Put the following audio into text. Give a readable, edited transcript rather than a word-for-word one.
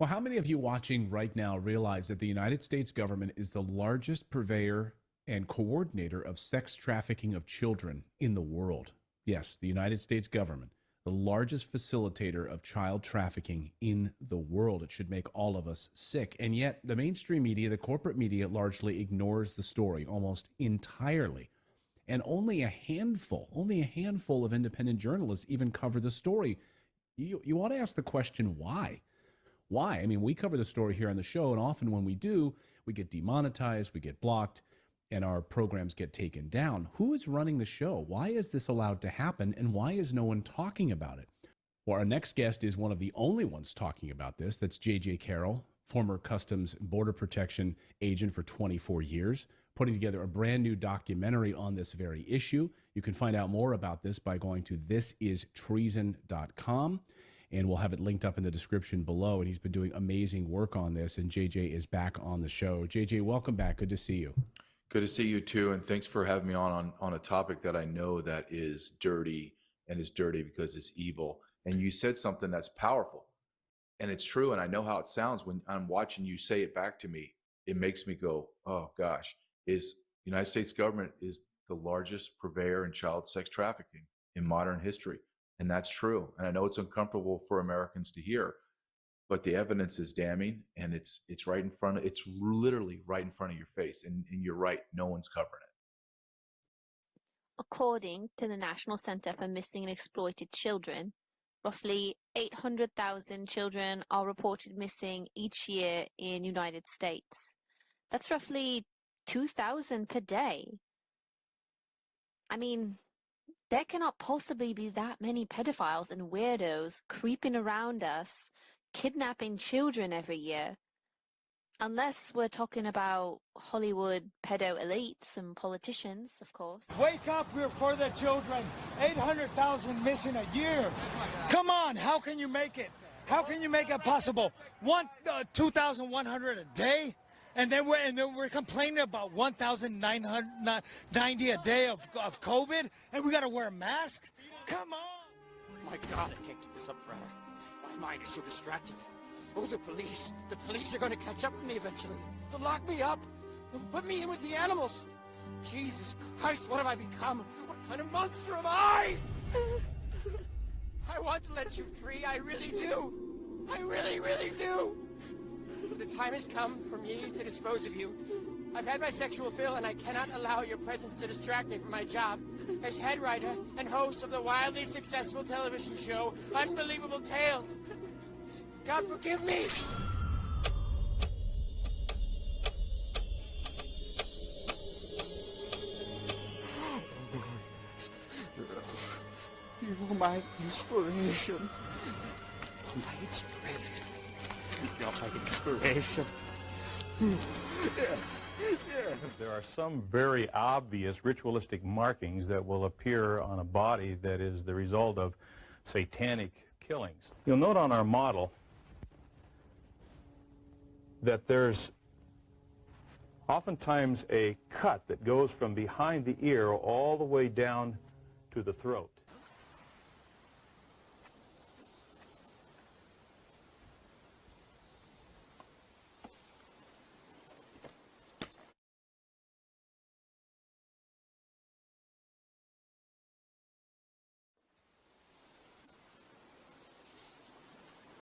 Well, how many of you watching right now realize that the United States government is the largest purveyor and coordinator of sex trafficking of children in the world? Yes, the United States government, the largest facilitator of child trafficking in the world. It should make all of us sick. And yet, the mainstream media, the corporate media, largely ignores the story almost entirely. And only a handful of independent journalists even cover the story. You want to ask the question, why? Why? I mean, we cover the story here on the show, and often when we do, we get demonetized, we get blocked, and our programs get taken down. Who is running the show? Why is this allowed to happen, and why is no one talking about it? Well, our next guest is one of the only ones talking about this. That's J.J. Carroll, former Customs Border Protection agent for 24 years, putting together a brand new documentary on this very issue. You can find out more about this by going to thisistreason.com. And we'll have it linked up in the description below. And he's been doing amazing work on this. And JJ is back on the show. JJ, welcome back. Good to see you. Good to see you too. And thanks for having me on a topic that I know that is dirty, and is dirty because it's evil. And you said something that's powerful, and it's true. And I know how it sounds when I'm watching you say it back to me. It makes me go, oh gosh, the United States government is the largest purveyor in child sex trafficking in modern history. And that's true. And I know it's uncomfortable for Americans to hear, but the evidence is damning, and it's literally right in front of your face. And you're right, no one's covering it. According to the National Center for Missing and Exploited Children, roughly 800,000 children are reported missing each year in the United States. That's roughly 2,000 per day. I mean, there cannot possibly be that many pedophiles and weirdos creeping around us, kidnapping children every year. Unless we're talking about Hollywood pedo elites and politicians, of course. Wake up, we're for the children. 800,000 missing a year. Come on, how can you make it? How can you make it possible? 2,100 a day? And then we're complaining about 1,990 a day of COVID, and we got to wear a mask? Come on! My God, I can't keep this up forever. My mind is so distracted. Oh, the police are going to catch up with me eventually. They'll lock me up and put me in with the animals. Jesus Christ, what have I become? What kind of monster am I? I want to let you free, I really do. I really, really do. The time has come for me to dispose of you. I've had my sexual fill, and I cannot allow your presence to distract me from my job as head writer and host of the wildly successful television show Unbelievable Tales. God forgive me! You're my inspiration. My inspiration. You're my inspiration. There are some very obvious ritualistic markings that will appear on a body that is the result of satanic killings. You'll note on our model that there's oftentimes a cut that goes from behind the ear all the way down to the throat.